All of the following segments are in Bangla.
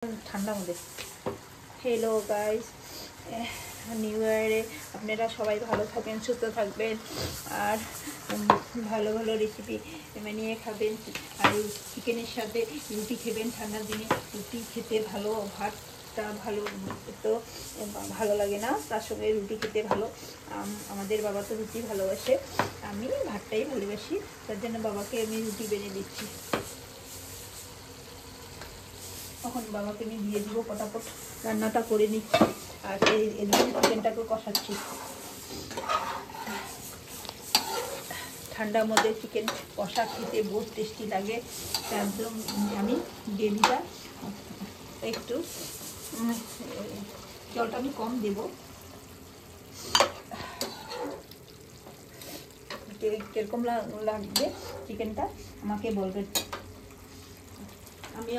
ঠান্ডার মধ্যে। হ্যালো গাইস, নিউ ইয়ারে আপনারা সবাই ভালো থাকবেন, সুস্থ থাকবেন, আর ভালো ভালো রেসিপি বানিয়ে খাবেন। আর চিকেনের সাথে রুটি খেবেন। ঠান্ডার দিনে রুটি খেতে ভালো, ভাতটা ভালো তো ভালো লাগে না, তার সঙ্গে রুটি খেতে ভালো। আমাদের বাবা তো রুটি ভালোবাসে, আমি ভাতটাই ভালোবাসি, তার জন্য বাবাকে আমি রুটি বেড়ে দিচ্ছি। তখন বাবাকে আমি দিয়ে দিব, পটাপট রান্নাটা করে নিচ্ছি। আর এদিকে চিকেনটাকে কষাচ্ছি। ঠান্ডার মধ্যে চিকেন কষা খেতে বহুত টেস্টি লাগে। একদম আমি গ্রেভিটা একটু জলটা আমি কম দেব। কিরকম লাগবে চিকেনটা আমাকে বলবেন। আমি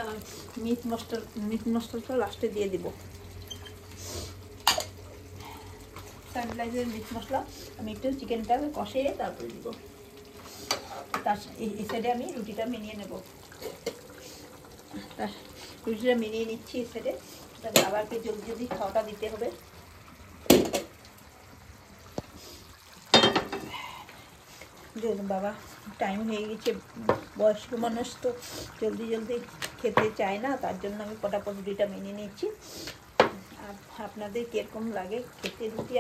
মিট মশলাটা লাস্টে দিয়ে দিব। স্যানিটাইজার মিট মশলা আমি একটু চিকেনটা কষিয়ে তারপরে দিব। তার এই সাইডে আমি রুটিটা মিনিয়ে নেব। রুটিটা মিনিয়ে নিচ্ছি এই সাইডে। বাবাকে জলদি জলদি খাওয়াটা দিতে হবে। বাবা টাইম হয়ে গেছে, বয়স্ক মানুষ তো জলদি জলদি খেতে চায় না, তার জন্য আমি পটাপট রুটিটা মিনিয়ে নিচ্ছি। আর আপনাদের কীরকম লাগে খেতে রুটি?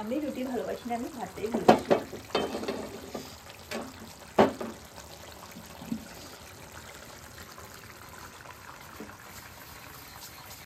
আমি রুটি ভালোবাসি না, আমি ভাতটাই ভালোবাসি।